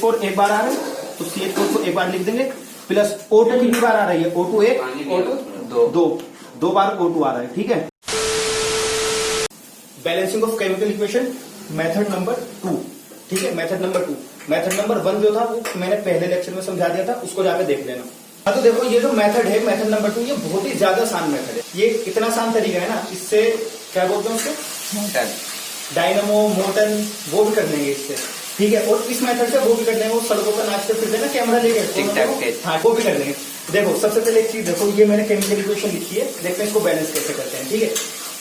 CH4 एक बार आ रहा है तो CH4 को एक बार लिख देंगे, प्लस O2 कितनी बार आ रही है, O2 एक, O2 दो बार O2 आ रहा है। ठीक है, balancing of chemical equation method number 2। ठीक है, मेथड नंबर 2। मेथड नंबर 1 जो था वो मैंने पहले लेक्चर में समझा दिया था, उसको जाके देख लेना। हाँ, तो देखो ये जो मेथड है मेथड नंबर 2, ये बहुत ही ज्यादा आसान मेथड है। ये इतना आसान तरीका है ना, इससे क्या बोलते हैं उसको, डायनामो मोटर वो भी कर लेंगे इससे। ठीक है, और इस मेथड से वो भी कर लेंगे, वो सड़कों पर नाचते फिरते ना कैमरा लेके, हाँ वो भी कर लेंगे। देखो सबसे पहले एक चीज देखो, ये मैंने केमिकल इक्वेशन लिखी है, देखते हैं इसको बैलेंस कैसे करते हैं। ठीक है,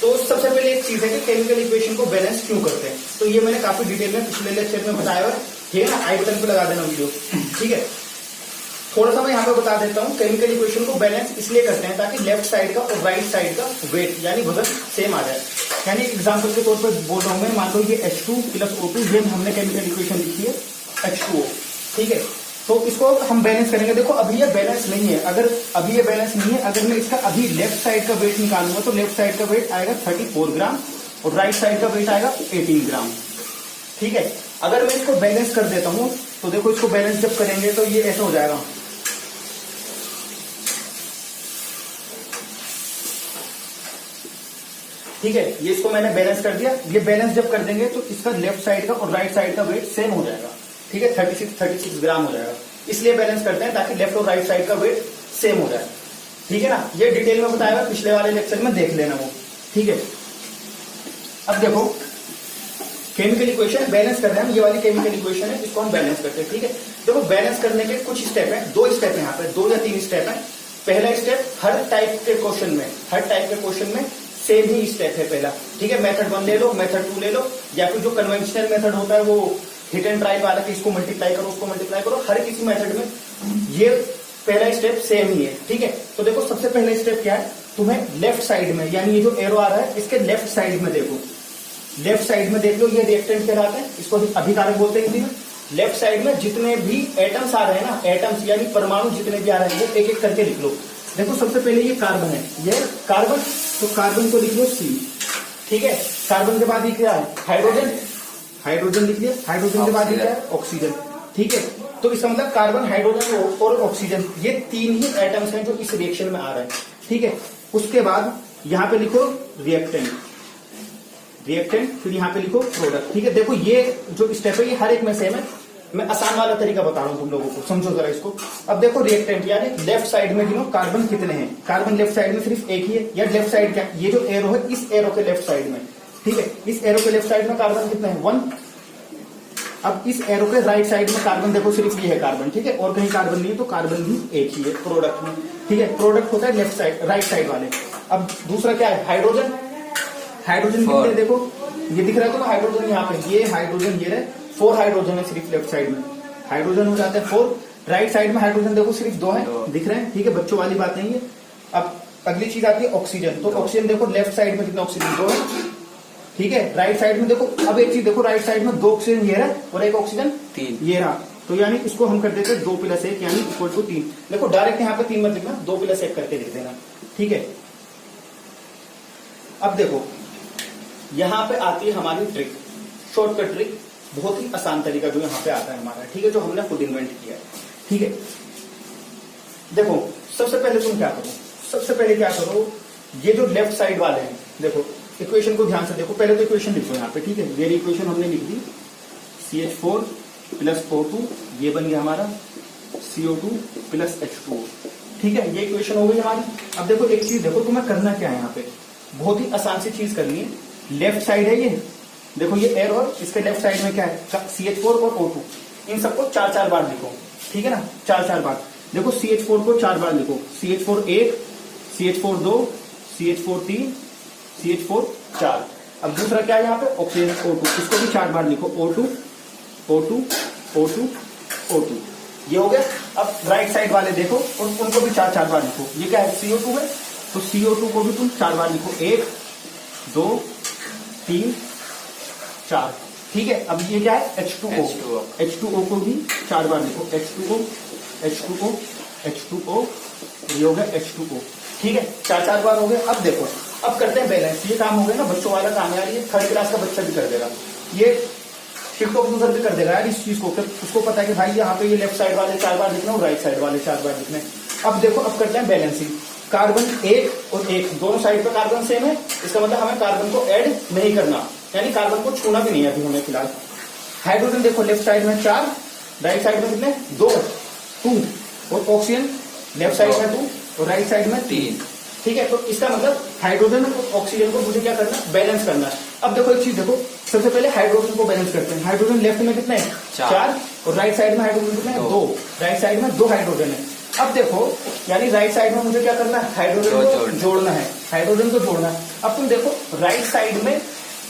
तो सबसे पहले एक चीज है कि केमिकल इक्वेशन को बैलेंस क्यों करते हैं, तो ये मैंने काफी डिटेल में पिछले लेक्चर में बताया हुआ है। ठीक है ना, आई बटन पे लगा देना वीडियो। ठीक है, थोड़ा सा मैं यहाँ पे बता देता हूँ। केमिकल इक्वेशन को बैलेंस इसलिए करते हैं ताकि लेफ्ट साइड का और राइट साइड का वेट यानी वजन सेम आ जाए। यानी एग्जाम्पल के तौर पर बोल रहा हूँ मैं, मान लो ये H2 प्लस O2, ये हमने केमिकल इक्वेशन लिखी है H2O। ठीक है, तो इसको हम बैलेंस करेंगे। देखो अभी ये बैलेंस नहीं है, अगर अभी ये बैलेंस नहीं है, अगर मैं इसका अभी लेफ्ट साइड का वेट निकालूंगा तो लेफ्ट साइड का वेट आएगा 34 ग्राम और राइट साइड का वेट आएगा 18 ग्राम। ठीक है, अगर मैं इसको बैलेंस कर देता हूं तो देखो इसको बैलेंस जब करेंगे तो ये ऐसा हो जाएगा। ठीक है, ये इसको मैंने बैलेंस कर दिया। ये बैलेंस जब कर देंगे तो इसका लेफ्ट साइड का और राइट साइड का वेट सेम हो जाएगा। ठीक है, 36 ग्राम हो जाएगा। इसलिए बैलेंस करते हैं ताकि लेफ्ट और राइट साइड का वेट सेम हो जाए। ठीक है ना, ये डिटेल में बताया हुआ, पिछले वाले लेक्चर में देख लेना वो। ठीक है, अब देखो केमिकल इक्वेशन बैलेंस कर रहे हैं हम, ये वाली केमिकल इक्वेशन है, इसको हम बैलेंस करते हैं। ठीक है, देखो बैलेंस करने के कुछ स्टेप है, 2 स्टेप है यहाँ पे, 2 या 3 स्टेप है। पहला स्टेप हर टाइप के क्वेश्चन में सेम ही स्टेप है पहला। ठीक है, मेथड 1 ले लो, मेथड 2 ले लो, या फिर जो कन्वेंशनल मेथड होता है वो हिट एंड ट्राई वाला कि इसको मल्टीप्लाई करो उसको मल्टीप्लाई करो, हर किसी मेथड में ये पहला स्टेप सेम ही है। ठीक है, तो देखो सबसे पहला स्टेप क्या है, तुम्हें लेफ्ट साइड में यानी ये जो एरो आ रहा है इसके लेफ्ट साइड में देखो, लेफ्ट साइड में देख लो, ये रिएक्टेंट कहलाते हैं, इसको अभिकारक बोलते हैं हिंदी में। लेफ्ट साइड में जितने भी एटम्स आ रहे हैं ना, एटम्स यानी परमाणु जितने भी आ रहे हैं वो एक एक करके लिख लो। देखो सबसे पहले ये कार्बन है, ये कार्बन, तो कार्बन को लिख लो C। ठीक है, कार्बन के बाद ये क्या है, हाइड्रोजन, हाइड्रोजन लिख दिया। हाइड्रोजन के बाद ये क्या है, ऑक्सीजन। ठीक है, तो इसका मतलब कार्बन, हाइड्रोजन और ऑक्सीजन, ये 3 ही एटम्स हैं जो इस रिएक्शन में आ रहे हैं। ठीक है, उसके बाद यहाँ पे लिखो रिएक्टेंट, फिर यहाँ पे लिखो प्रोडक्ट। ठीक है, देखो ये जो स्टेप है ये हर एक में सेम है, मैं आसान वाला तरीका बता रहा हूँ तुम लोगों को, समझो जरा इसको। अब देखो रिएक्टेंट यानी लेफ्ट साइड में गिनो कार्बन कितने हैं, कार्बन लेफ्ट साइड में सिर्फ एक ही है, या लेफ्ट साइड क्या, ये जो एरो है इस एरो के लेफ्ट साइड में। ठीक है, इस एरो के लेफ्ट साइड में कार्बन कितने हैं, 1। अब इस एरो के राइट साइड में कार्बन देखो सिर्फ ये है कार्बन। ठीक है, और कहीं कार्बन नहीं है, तो कार्बन भी एक ही है प्रोडक्ट में। ठीक है, प्रोडक्ट होता है लेफ्ट साइड, राइट साइड वाले। अब दूसरा क्या है, हाइड्रोजन, हाइड्रोजन कितने देखो, ये दिख रहा है तो हाइड्रोजन यहाँ पे, ये हाइड्रोजन ये रहे, 4 हाइड्रोजन है सिर्फ लेफ्ट साइड में, हाइड्रोजन हो जाते हैं 4। राइट साइड में हाइड्रोजन देखो सिर्फ 2 है, दिख रहे हैं। ठीक है, बच्चों वाली बात नहीं है। अब अगली चीज आती है ऑक्सीजन, तो ऑक्सीजन देखो लेफ्ट साइड में कितना ऑक्सीजन, 2 है। ठीक है, राइट साइड में देखो, अब एक चीज देखो, राइट साइड में 2 ऑक्सीजन ये रहा और एक ऑक्सीजन 3 ये रहा, तो यानी इसको हम कर देते हैं 2 + 1 यानी इक्वल टू 3। देखो डायरेक्ट यहाँ पे 3 मत लिखना, 2 + 1 करके लिख देना। ठीक है, अब देखो यहाँ पे आती है हमारी ट्रिक, शॉर्टकट ट्रिक, बहुत ही आसान तरीका जो यहाँ पे आता है हमारा। ठीक है, जो हमने खुद इन्वेंट किया है। ठीक है, देखो सबसे पहले तुम क्या करो, सबसे पहले क्या करो, ये जो लेफ्ट साइड वाले हैं देखो इक्वेशन को ध्यान से देखो, पहले तो इक्वेशन लिखो यहाँ पे। ठीक है, ये इक्वेशन हमने लिख दी, CH4 + O2, ये बन गया हमारा CO2 + H2O। ठीक है, ये इक्वेशन हो गई हमारी। अब देखो एक चीज देखो, तुम्हें करना क्या है यहाँ पे, बहुत ही आसान सी चीज करनी है। लेफ्ट साइड है ये, देखो ये एरो, इसके लेफ्ट साइड में क्या है, CH4 और O2, इन सबको 4-4 बार लिखो। ठीक है ना, 4-4 बार देखो, CH4 को 4 बार लिखो, CH4 1, CH4 2, CH4 3, CH4 4। अब दूसरा क्या है यहाँ पे, ऑक्सीजन O2, इसको भी 4 बार लिखो, O2 O2 O2 O2, ये हो गया। अब राइट साइड वाले देखो और उनको भी 4-4 बार लिखो। ये क्या है, CO2 है, तो CO2 को भी तुम 4 बार लिखो, 1 2 3 4। ठीक है, अब ये क्या है, H2O को भी 4 बार लिखो, H2O, ये हो गया H2O। ठीक है, 4-4 बार हो गए। अब देखो, अब करते हैं बैलेंस। ये काम हो गया ना, बच्चों वाला काम है यार, ये 3rd क्लास का बच्चा भी कर देगा। ये शिफ्ट ऑफ यूजर भी कर देगा यार इस चीज को, उसको पता है कि भाई यहाँ पे ये लेफ्ट साइड वाले 4 बार लिखना और राइट साइड वाले 4 बार लिखने। अब देखो, अब करते हैं बैलेंसिंग। कार्बन 1 और 1 दोनों साइड पे कार्बन सेम है, इसका मतलब हमें कार्बन को ऐड नहीं करना, यानी कार्बन को छूना भी नहीं है अभी हमें फिलहाल। हाइड्रोजन देखो लेफ्ट साइड में 4, राइट साइड में कितने 2 और ऑक्सीजन लेफ्ट साइड में 2 और राइट साइड में 3। ठीक है, तो इसका मतलब हाइड्रोजन और ऑक्सीजन को मुझे क्या करना है, बैलेंस करना है। अब देखो एक चीज देखो, सबसे पहले हाइड्रोजन को बैलेंस करते हैं। हाइड्रोजन लेफ्ट में कितने हैं 4 और राइट साइड में हाइड्रोजन कितने हैं 2, राइट साइड में 2 हाइड्रोजन है। अब देखो यानी राइट साइड में मुझे क्या करना है, हाइड्रोजन को जोड़ना है, हाइड्रोजन को जोड़ना है। अब तुम देखो राइट साइड में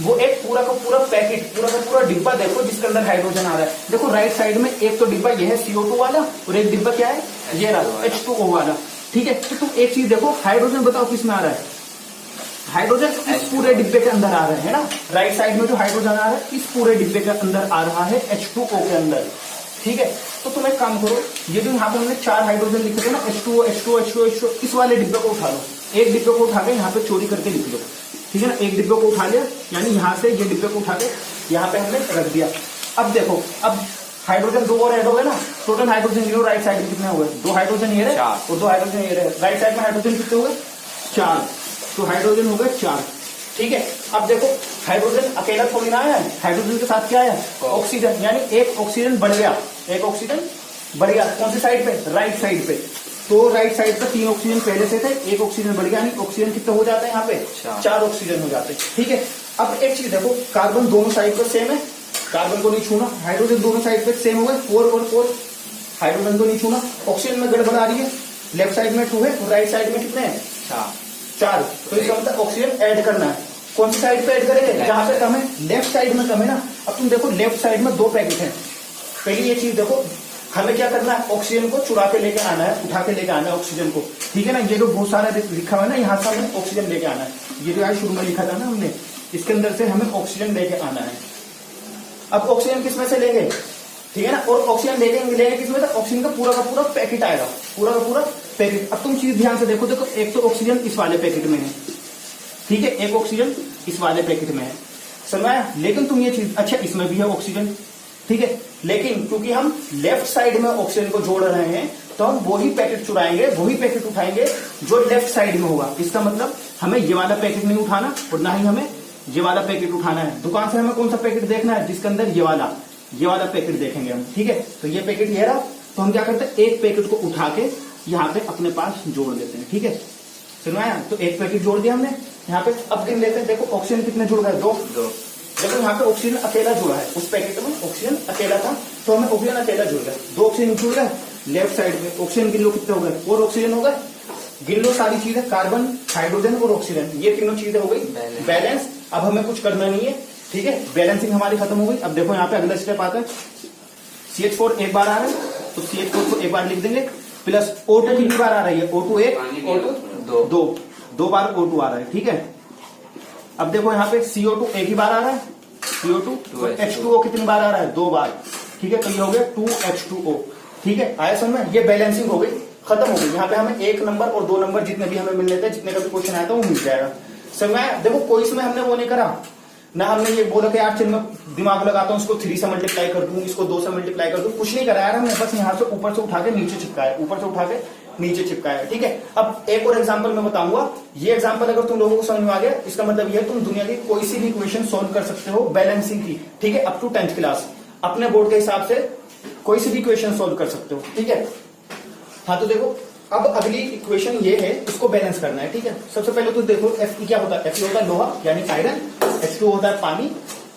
वो एक पूरा का पूरा पैकेट, पूरा का पूरा डिब्बा देखो जिसके अंदर हाइड्रोजन आ रहा है। देखो राइट साइड में एक तो डिब्बा ये है CO2 वाला और एक डिब्बा क्या है ये रहा H2O वाला। ठीक है, तो तुम एक चीज देखो, हाइड्रोजन बताओ किस में आ रहा है, हाइड्रोजन इस पूरे डिब्बे के अंदर आ रहा है ना। राइट साइड में जो हाइड्रोजन आ रहा है इस पूरे डिब्बे के अंदर आ रहा है H2O के अंदर। ठीक है, तो तुम एक काम करो, ये जो यहाँ पे हमने 4 हाइड्रोजन लिखे थे ना H2O H2O H2O H2O, इस वाले डिब्बे को उठा लो, एक डिब्बे को उठा के यहाँ पे चोरी करके लिख लो। ठीक है ना, एक डिब्बे को उठा लिया, यानी यहाँ से ये डिब्बे को उठा के यहाँ पे हमने रख दिया। अब देखो, अब हाइड्रोजन 2 और ऐड हो गए ना, टोटल हाइड्रोजन ये राइट साइड में कितने हुए, 2 हाइड्रोजन ये रहे और 2 हाइड्रोजन ये रहे। राइट साइड में हाइड्रोजन कितने हुए 4, तो हाइड्रोजन हो गए 4। ठीक है, अब देखो हाइड्रोजन अकेला थोड़ी ना आया, हाइड्रोजन के साथ क्या आया ऑक्सीजन, यानी एक ऑक्सीजन बढ़ गया, एक ऑक्सीजन बढ़ गया। कौन सी साइड पे, राइट साइड पे। तो राइट साइड पे 3 ऑक्सीजन पहले से थे, एक ऑक्सीजन बढ़ गया, यानी ऑक्सीजन कितने हो जाते हैं यहाँ पे 4 ऑक्सीजन हो जाते हैं। ठीक है, अब एक चीज देखो, कार्बन दोनों साइड पे सेम है, कार्बन को नहीं छूना। हाइड्रोजन दोनों साइड पे सेम हो गए 4 और 4, हाइड्रोजन को नहीं छूना। ऑक्सीजन में गड़बड़ आ रही है, लेफ्ट साइड में 2 है और राइट साइड में कितने हैं 4। तो इसका मतलब ऑक्सीजन ऐड करना है। कौन सी साइड पे ऐड करेंगे, जहां पे कम है, लेफ्ट साइड में कम है ना। अब तुम देखो लेफ्ट साइड में 2 पैकेट है। पहली ये चीज देखो, हमें क्या करना है, ऑक्सीजन को चुरा के लेके आना है, उठा के लेके आना है ऑक्सीजन को। ठीक है ना, ये जो बहुत सारा लिखा हुआ है ना, यहाँ से हमें ऑक्सीजन लेके आना है। ये जो आज शुरू में लिखा था ना हमने, इसके अंदर से हमें ऑक्सीजन लेके आना है। अब ऑक्सीजन किस में से लेंगे, ठीक है ना, और ऑक्सीजन लेंगे किस में, ऑक्सीजन का पूरा पैकेट आएगा, पूरा का पूरा पैकेट। अब तुम चीज ध्यान से देखो, देखो एक तो ऑक्सीजन इस वाले पैकेट में है, ठीक है, एक ऑक्सीजन इस वाले पैकेट में है, समझाया। लेकिन तुम ये चीज, अच्छा इसमें भी है ऑक्सीजन, ठीक है, लेकिन क्योंकि हम लेफ्ट साइड में ऑक्सीजन को जोड़ रहे हैं तो हम वही पैकेट चुराएंगे, वही पैकेट उठाएंगे जो लेफ्ट साइड में होगा। इसका मतलब हमें ये वाला पैकेट नहीं उठाना और ना ही हमें ये वाला पैकेट उठाना है। दुकान से हमें कौन सा पैकेट देखना है, जिसके अंदर ये वाला पैकेट देखेंगे हम। ठीक है, तो ये पैकेट ये रहा, तो हम क्या करते हैं, एक पैकेट को उठा के यहाँ पे अपने पास जोड़ लेते हैं। ठीक है, सुनवाया, तो एक पैकेट जोड़ दिया हमने यहाँ पे। अब गिन लेते हैं, देखो ऑक्सीजन कितने जुड़ गए, 2। देखो यहाँ पे ऑक्सीजन अकेला जुड़ा है, उस पैकेट में ऑक्सीजन अकेला था, तो हमें ऑक्सीजन अकेला जुड़ गया, 2 ऑक्सीजन जुड़ गए। लेफ्ट साइड में ऑक्सीजन गिन लो कितने हो गए, 4 ऑक्सीजन हो गए। गिन लो सारी चीजें, कार्बन, हाइड्रोजन और ऑक्सीजन, ये तीनों चीजें हो गई बैलेंस। अब हमें कुछ करना नहीं है, ठीक है, बैलेंसिंग हमारी खत्म हो गई। अब देखो यहाँ पे अगला स्टेप आता है, CH4 एक बार आ रहा है तो CH4 को एक बार लिख देंगे, प्लस O2 कितनी बार आ रही है, O2 1, O2 2 बार O2 आ रहा है। ठीक है, अब देखो यहाँ पे CO2 एक ही बार आ रहा है, CO2 और H2O कितनी बार आ रहा है, 2 बार। ठीक है, तो ये हो गया 2H2O। ठीक है, आया समझ में, ये बैलेंसिंग हो गई, खत्म हो गई। यहाँ पे हमें 1 नंबर और 2 नंबर जितने भी हमें मिल लेते हैं, जितने का भी क्वेश्चन आया था वो मिल जाएगा। समझ में, देखो कोई इसमें हमने वो नहीं करा ना, हमने ये बोला कि यार चल मैं दिमाग लगाता हूँ, इसको 3 से मल्टीप्लाई कर दूं, इसको 2 से मल्टीप्लाई कर दूं, कुछ नहीं करा यार हमने, बस यहाँ से ऊपर से उठा के नीचे चिपकाया, ऊपर से उठा के नीचे चिपकाया। ठीक है, अब एक और एग्जांपल मैं बताऊंगा, ये एग्जांपल अगर तुम लोगों को समझ में आ गया, इसका मतलब ये है तुम दुनिया की कोई सी भी इक्वेशन सोल्व कर सकते हो बैलेंसिंग की। ठीक है, अप टू 10th क्लास अपने बोर्ड के हिसाब से कोई सी भी इक्वेशन सोल्व कर सकते हो। ठीक है, हाँ तो देखो अब अगली इक्वेशन ये है, इसको बैलेंस करना है। ठीक है, सबसे पहले तो देखो Fe क्या होता है, Fe होता है लोहा यानी आयरन, H2 होता है पानी।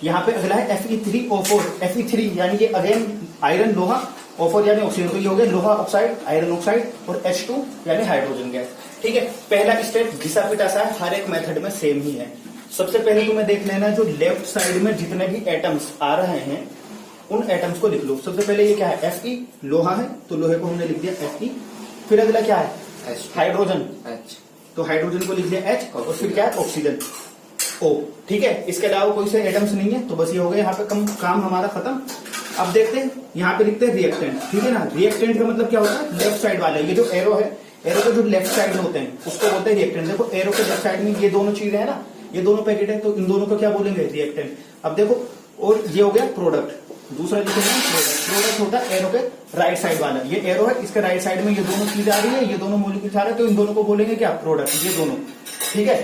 यहाँ पे अगला है Fe3O4, Fe3 यानी ये अगेन आयरन लोहा, O4 यानी ऑक्सीजन, तो ये हो गया लोहा ऑक्साइड, आयरन ऑक्साइड, और H2 यानी हाइड्रोजन गैस। ठीक है, पहला स्टेप घिसा पिटा सा है, हर एक मेथड में सेम ही है। सबसे पहले तुम्हें देख लेना जो लेफ्ट साइड में जितने भी एटम्स आ रहे हैं उन एटम्स को लिख लो। सबसे पहले ये क्या है, Fe लोहा है तो लोहे को हमने लिख दिया Fe। फिर अगला क्या है, हाइड्रोजन, तो हाइड्रोजन को लिख दिया H, और फिर क्या है ऑक्सीजन O। ठीक है, इसके अलावा कोई से एटम्स नहीं है, तो बस ये हो गया यहाँ पे काम हमारा खत्म। अब देखते हैं यहाँ पे लिखते हैं रिएक्टेंट। ठीक है ना, रिएक्टेंट का मतलब क्या होता है, लेफ्ट साइड वाला, ये जो एरो है, एरो के जो लेफ्ट साइड में होते हैं उसको बोलते हैं रिएक्टेंट। देखो एरो के लेफ्ट साइड में ये दोनों चीजें है ना, ये दोनों पैकेट है, तो इन दोनों को क्या बोलेंगे, रिएक्टेंट। अब देखो और ये हो गया प्रोडक्ट। दूसरा लिखेंगे प्रोडक्ट। प्रोडक्ट होता है एरो के राइट साइड वाला, ये एरो है, इसके राइट साइड में ये दोनों चीज आ रही है, ये दोनों मॉलिक्यूल आ रहे हैं, तो इन दोनों को बोलेंगे क्या, प्रोडक्ट, ये दोनों। ठीक है,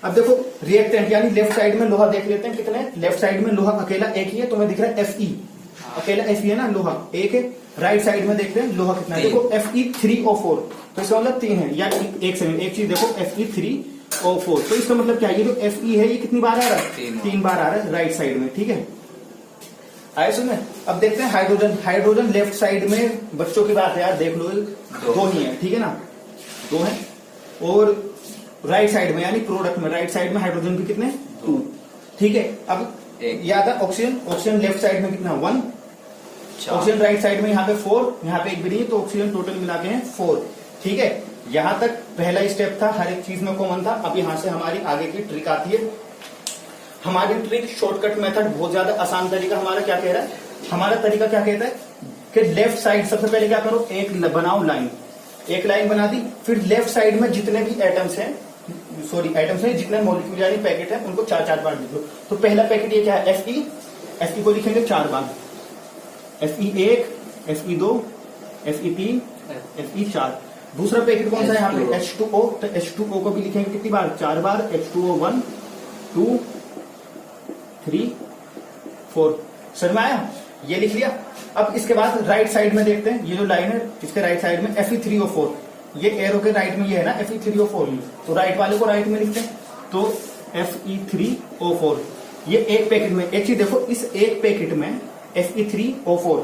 अब देखो रिएक्टेंट यानी लेफ्ट साइड में लोहा देख लेते हैं कितने, लेफ्ट साइड में लोहा अकेला एक ही है, तुम्हें दिख रहा है Fe, अकेला Fe है ना, लोहा एक है। राइट साइड में देखते हैं लोहा कितना है, देखो Fe3O4, तो इसका मतलब 3 है। या एक सेकंड, एक चीज देखो Fe3O4, तो इसका मतलब क्या है, ये जो Fe है ये कितनी बार आ रहा है, 3 बार आ रहा है राइट साइड में। ठीक है, आए सुने। अब देखते हैं हाइड्रोजन। हाइड्रोजन लेफ्ट साइड में बच्चों की बात है यार, देख लो दो ही है, ठीक है ना, 2 है। और राइट साइड में यानी प्रोडक्ट में राइट साइड में हाइड्रोजन भी कितने, 2। ठीक है, अब याद है ऑक्सीजन, ऑक्सीजन लेफ्ट साइड में कितना, 1। ऑक्सीजन राइट साइड में यहाँ पे 4, यहाँ पे एक भी नहीं है, तो ऑक्सीजन टोटल मिला के हैं 4। ठीक है, यहां तक पहला स्टेप था, हर एक चीज में कॉमन था। अब यहां से हमारी आगे की ट्रिक आती है। हमारी ट्रिक शॉर्टकट मेथड, बहुत ज्यादा आसान तरीका हमारा क्या कह रहा है, हमारा तरीका क्या कहता है कि लेफ्ट साइड सबसे पहले क्या करो, एक बनाओ लाइन, एक लाइन बना दी, फिर लेफ्ट साइड में जितने भी एटम्स हैं, एटम्स हैं, जितने मॉलिक्यूल यानी पैकेट है, उनको 4-4 बार लिख लो। तो पहला पैकेट ये क्या है, Fe को लिखेंगे 4 बार, Fe1, Fe2, Fe3, Fe4। दूसरा पैकेट कौन सा है यहाँ पे, H2O, तो H2O को भी लिखेंगे कितनी बार, 4 बार, H2O 1, 2, 3, 4। समझ में आया, ये लिख लिया। अब इसके बाद राइट साइड में देखते हैं, ये जो लाइन है इसके राइट साइड में Fe3O4, ये एरो के राइट में ये है ना Fe3O4, तो राइट वाले को राइट में लिखते हैं, तो Fe3O4। ये एक पैकेट में, एक चीज देखो, इस एक पैकेट में Fe3O4,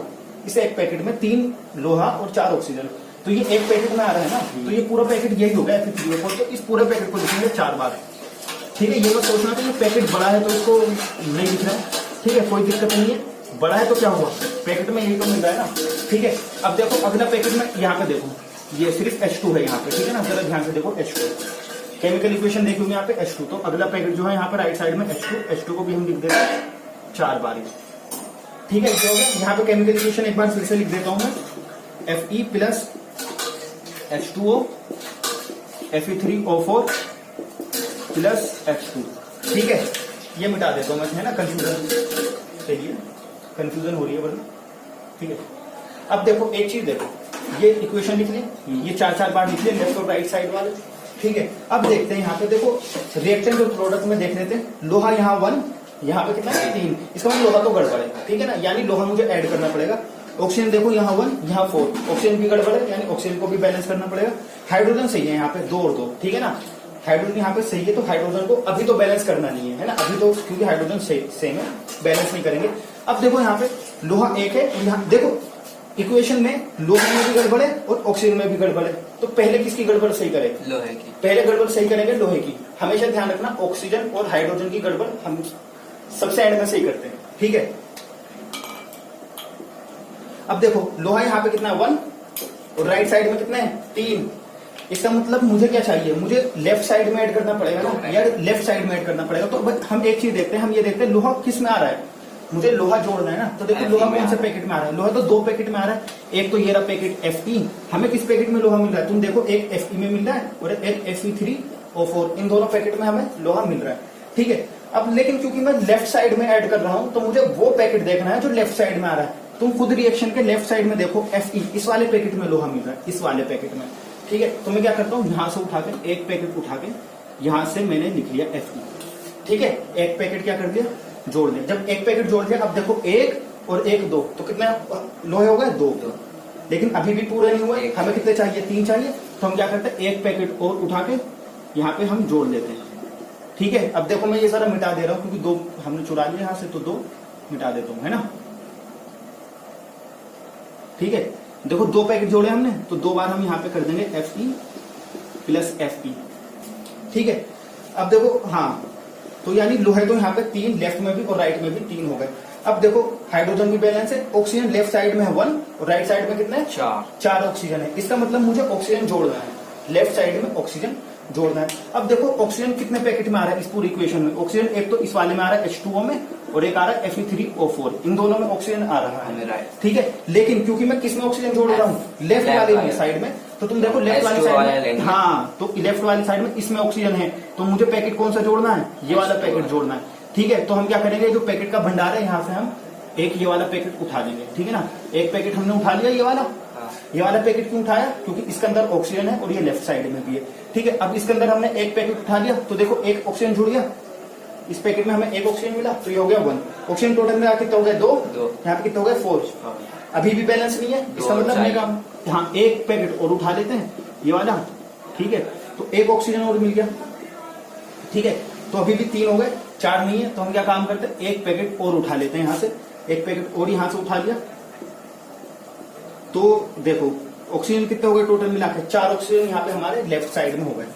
इस एक पैकेट में 3 लोहा और 4 ऑक्सीजन, तो ये एक पैकेट में आ रहा है ना, तो ये पूरा पैकेट यही हो गया Fe3O4, तो इस पूरे पैकेट को लिखेंगे 4 बार। ठीक है, ये मत सोचना कि ये पैकेट बड़ा है तो इसको नहीं लिख रहा है, ठीक है, कोई दिक्कत नहीं है, बड़ा है तो क्या हुआ, पैकेट में यही तो मिल रहा है ना। ठीक है, अब देखो अगला पैकेट में, यहाँ पे देखो ये सिर्फ H2 है यहाँ पे, ठीक है ना, जरा ध्यान से देखो H2, केमिकल इक्वेशन देखोगे यहाँ पे H2, तो अगला पैकेट जो है यहाँ पे राइट साइड में H2 को भी हम लिख देते हैं 4 बार। ठीक है, क्या हो गया, यहाँ पे केमिकल इक्वेशन एक बार फिर से लिख देता हूं मैं, Fe plus H2O Fe3O4 plus H2। ठीक है, ये मिटा देता हूं मैं, है ना, कंफ्यूजन चाहिए, कंफ्यूजन हो रही है वरना। ठीक है, अब देखो एक चीज देखो, ये इक्वेशन लिख लें, ये 4-4 बार लिख लें लेफ्ट और राइट साइड वाले। ठीक है, अब देखते हैं यहाँ पे देखो रिएक्टेंट और प्रोडक्ट में देख लेते हैं, लोहा यहाँ 1, यहाँ पे कितना है 3, इसका मतलब लोहा तो गड़बड़ है, ठीक है ना, यानी लोहा मुझे ऐड करना पड़ेगा। ऑक्सीजन देखो यहाँ 1, यहाँ 4, ऑक्सीजन भी गड़बड़ है, यानी ऑक्सीजन को भी बैलेंस करना पड़ेगा। हाइड्रोजन सही है यहाँ पे 2 और 2, ठीक है ना, हाइड्रोजन यहाँ पे सही है, तो हाइड्रोजन को अभी तो बैलेंस करना नहीं है ना, अभी तो क्योंकि हाइड्रोजन सेम है, बैलेंस नहीं करेंगे। अब देखो यहाँ पे लोहा 1 है, यहाँ देखो इक्वेशन में लोहा में भी गड़बड़ है और ऑक्सीजन में भी गड़बड़ है, तो पहले किसकी गड़बड़ सही करें, लोहे की, पहले गड़बड़ सही करेंगे लोहे की। हमेशा ध्यान रखना ऑक्सीजन और हाइड्रोजन की गड़बड़ हम सबसे एंड में सही करते हैं। ठीक है, अब देखो लोहा यहाँ पे कितना है 1 और राइट साइड में कितना है 3, इसका मतलब मुझे क्या चाहिए, मुझे लेफ्ट साइड में ऐड करना पड़ेगा ना यार, लेफ्ट साइड में ऐड करना पड़ेगा। तो हम एक चीज देखते हैं, हम ये देखते हैं लोहा किस में आ रहा है, मुझे लोहा जोड़ना है ना, तो देखो लोहा कौन से पैकेट में आ रहा है, लोहा तो 2 पैकेट में आ रहा है, एक तो ये रहा पैकेट Fe, हमें किस पैकेट में लोहा मिल रहा है, तुम देखो एक Fe में मिल रहा है और एक Fe3O4, इन दोनों पैकेट में हमें लोहा मिल रहा है। ठीक है, अब लेकिन क्योंकि मैं लेफ्ट साइड में ऐड कर रहा हूं, तो मुझे वो पैकेट देखना है जो लेफ्ट साइड में आ रहा है। तुम खुद रिएक्शन के लेफ्ट साइड में देखो Fe, इस वाले पैकेट में लोहा मिल रहा है, इस वाले पैकेट में। ठीक है, तो मैं क्या करता हूँ, यहां से उठा के एक पैकेट उठा के यहां से मैंने लिख लिया Fe। ठीक है, एक पैकेट क्या कर दिया, जोड़ दिया। जब एक पैकेट जोड़ दिया, अब देखो 1 और 1 2, तो कितने लोहे हो गए 2, लेकिन अभी भी पूरा नहीं हुआ, हमें कितने चाहिए 3 चाहिए, तो हम क्या करते हैं एक पैकेट और उठा के यहाँ पे हम जोड़ देते हैं। ठीक है, अब देखो मैं ये सारा मिटा दे रहा हूँ क्योंकि 2 हमने चुरा लिया यहाँ से, तो 2 मिटा देता हूँ, है ना। ठीक है, देखो 2 पैकेट जोड़े हमने, तो 2 बार हम यहाँ पे कर देंगे Fe प्लस Fe। ठीक है, अब देखो हाँ, तो यानी लोहे तो यहाँ पे 3 लेफ्ट में भी और राइट में भी 3 हो गए। अब देखो हाइड्रोजन भी बैलेंस है, ऑक्सीजन लेफ्ट साइड में है 1 और राइट साइड में कितने 4 ऑक्सीजन है, इसका मतलब मुझे ऑक्सीजन जोड़ना है, लेफ्ट साइड में ऑक्सीजन जोड़ना है। अब देखो ऑक्सीजन कितने पैकेट में आ रहा है इस पूरी इक्वेशन में, ऑक्सीजन एक तो इस वाले में आ रहा है H2O में, और एक आ रहा है Fe3O4, इन दोनों में ऑक्सीजन आ रहा है। ठीक है, लेकिन क्योंकि मैं किस में ऑक्सीजन जोड़ रहा हूँ, लेफ्ट वाले साइड में, तो तुम देखो लेफ्ट वाली साइड में, हाँ, तो लेफ्ट वाली साइड में इसमें ऑक्सीजन है, तो मुझे पैकेट कौन सा जोड़ना है, ये वाला पैकेट जोड़ना है। ठीक है, तो हम क्या करेंगे, जो पैकेट का भंडार है यहाँ से हम एक ये वाला पैकेट उठा लेंगे, ठीक है ना। एक पैकेट हमने उठा लिया ये वाला, ये वाला पैकेट क्यों उठाया, क्योंकि इसके अंदर ऑक्सीजन है और ये लेफ्ट साइड में भी है, ठीक है। अब इसके अंदर हमने एक पैकेट उठा लिया, तो देखो एक ऑक्सीजन जुड़ गया, इस पैकेट में हमें एक ऑक्सीजन मिला, तो ये हो गया 1 ऑक्सीजन। टोटल में कितने हो गए, 2, यहाँ पे कितने हो गए 4। अभी भी बैलेंस नहीं है, इसका मतलब नहीं काम, हाँ एक पैकेट और उठा लेते हैं ये वाला, ठीक है, तो एक ऑक्सीजन और मिल गया, ठीक है। तो अभी भी 3 हो गए, 4 नहीं है, तो हम क्या काम करते हैं, एक पैकेट और उठा लेते हैं यहाँ से, एक पैकेट और यहाँ से उठा लिया, तो देखो ऑक्सीजन कितने हो गए टोटल मिला के, 4 ऑक्सीजन यहाँ पे हमारे लेफ्ट साइड में हो गए,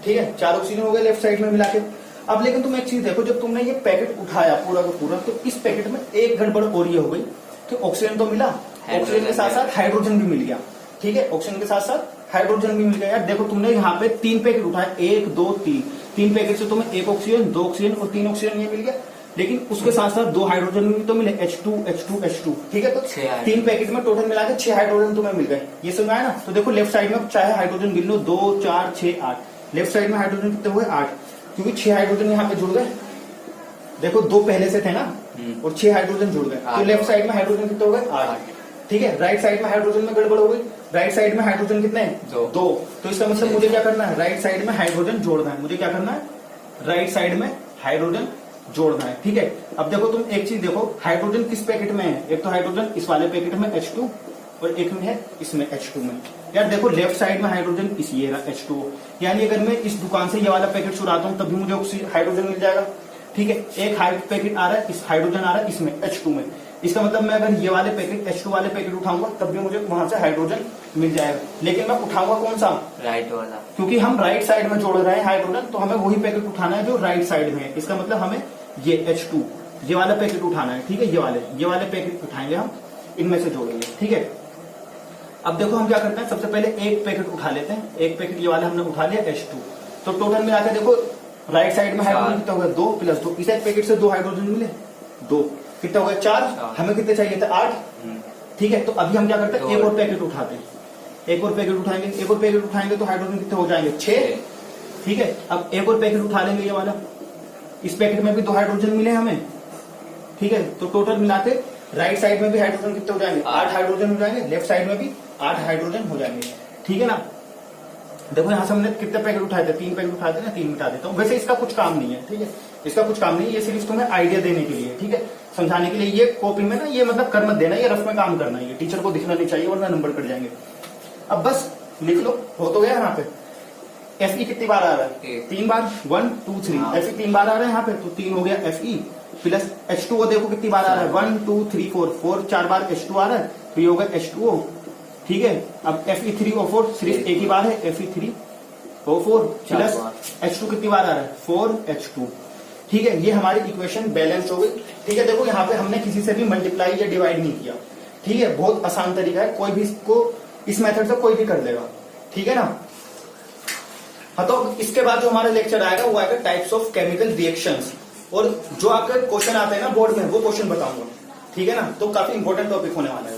ठीक है, 4 ऑक्सीजन हो गए लेफ्ट साइड में मिला के। अब लेकिन तुम एक चीज देखो, जब तुमने ये पैकेट उठाया पूरा का पूरा, तो इस पैकेट में एक गड़बड़ और ये हो गई कि ऑक्सीजन तो मिला, ऑक्सीजन के साथ साथ हाइड्रोजन भी मिल गया, ठीक है, ऑक्सीजन के साथ साथ हाइड्रोजन भी मिल गया। यार देखो तुमने यहाँ पे 3 पैकेट उठाए, 1 2 3, 3 पैकेट से तुम्हें 1 ऑक्सीजन, 2 ऑक्सीजन और 3 ऑक्सीजन ये मिल गया, लेकिन उसके साथ साथ 2 हाइड्रोजन भी तो मिले, H2 H2 H2, ठीक है। तो 3 पैकेट में टोटल मिला के 6 हाइड्रोजन तुम्हें मिल गए, ये समझ आया ना। तो देखो लेफ्ट साइड में चाहे हाइड्रोजन गिन लो, 2 4 6 8, लेफ्ट साइड में हाइड्रोजन कितने हुए 8, क्योंकि 6 हाइड्रोजन यहाँ पे जुड़ गए, देखो 2 पहले से थे ना, और 6 हाइड्रोजन जुड़ गए, तो लेफ्ट साइड में हाइड्रोजन कितने हो गए 8, ठीक है। राइट साइड में हाइड्रोजन में गड़बड़ हो गई, राइट साइड में हाइड्रोजन कितने हैं 2, तो इसका मतलब मुझे क्या करना है, राइट साइड में हाइड्रोजन जोड़ना है, मुझे क्या करना है, राइट साइड में हाइड्रोजन जोड़ना है, ठीक है। अब देखो तुम एक चीज देखो, हाइड्रोजन किस पैकेट में है, एक तो हाइड्रोजन इस वाले पैकेट में H2 और एक में है इसमें H2 में। यार देखो लेफ्ट साइड में हाइड्रोजन इस ये रहा H2, यानी अगर मैं इस दुकान से ये वाला पैकेट चुराता हूँ तब भी मुझे हाइड्रोजन मिल जाएगा, ठीक है। एक पैकेट आ रहा है, इस हाइड्रोजन आ रहा है इसमें H2 में, इसका मतलब मैं अगर ये वाले पैकेट H2 वाले पैकेट उठाऊंगा तब भी मुझे वहां से हाइड्रोजन मिल जाएगा, लेकिन मैं उठाऊंगा कौन सा, राइट वाला, क्योंकि हम राइट साइड में जोड़ रहे हैं हाइड्रोजन, तो हमें वही पैकेट उठाना है जो राइट साइड में है। इसका मतलब हमें ये H2 ये वाला पैकेट उठाना है, ठीक है, ये वाले पैकेट उठाएंगे हम, इनमें से जोड़ेंगे, ठीक है। अब देखो हम क्या करते हैं, सबसे पहले एक पैकेट उठा लेते हैं, एक पैकेट ये वाला हमने उठा लिया H2, तो टोटल मिला के देखो राइट साइड में हाइड्रोजन कितना हो गया 2 + 2, इस एक पैकेट से 2 हाइड्रोजन मिले, 2 कितना हो गया 4, हमें कितने चाहिए थे 8, ठीक है। तो अभी हम क्या करते हैं, एक और पैकेट उठाते हैं, एक और पैकेट उठाएंगे, एक और पैकेट उठाएंगे तो हाइड्रोजन कितने हो जाएंगे 6, ठीक है। अब एक और पैकेट उठा लेंगे ये वाला, इस पैकेट में भी 2 हाइड्रोजन मिले हमें, ठीक है, तो टोटल मिलाते राइट साइड में भी हाइड्रोजन कितने हो जाएंगे 8 हाइड्रोजन हो जाएंगे, लेफ्ट साइड में भी 8 हाइड्रोजन हो जाएंगे, ठीक है ना। देखो यहाँ से हमने कितने पैकेट उठाए थे, 3 पैकेट उठाए थे ना, 3 मिटा देता हूँ। वैसे इसका कुछ काम नहीं है, ठीक है, इसका कुछ काम नहीं है, ये सिर्फ तुम्हें आइडिया देने के लिए, ठीक है, समझाने के लिए। ये कॉपी में ना ये मतलब कर मत देना, ये रफ में काम करना है, ये टीचर को दिखना नहीं चाहिए वरना नंबर कट जाएंगे। अब बस लिख लो, हो तो गया यहाँ पे। Fe कितनी बार आ रहा है 3 बार, 1 2 3, Fe 3 बार आ रहा है यहाँ पे, तो 3 हो गया Fe प्लस H2O देखो कितनी बार आ रहा है 1 2 3 4 4 बार H2 आ रहा है, तो ये होगा H2O, ठीक है। अब Fe3O4 सिर्फ एक ही बार है, Fe3O4 प्लस H2 कितनी बार आ रहा है 4H2, ठीक है। ये हमारी इक्वेशन बैलेंस हो गई, ठीक है। देखो यहाँ पे हमने किसी से भी मल्टीप्लाई या डिवाइड नहीं किया, ठीक है, बहुत आसान तरीका है, कोई भी इसको इस मेथड से कोई भी कर लेगा, ठीक है ना। हाँ, तो इसके बाद जो हमारा लेक्चर आएगा वो आएगा टाइप्स ऑफ केमिकल रिएक्शंस, और जो आपके क्वेश्चन आते हैं ना बोर्ड में वो क्वेश्चन बताऊंगा, ठीक है ना। तो काफी इंपॉर्टेंट टॉपिक होने वाला है।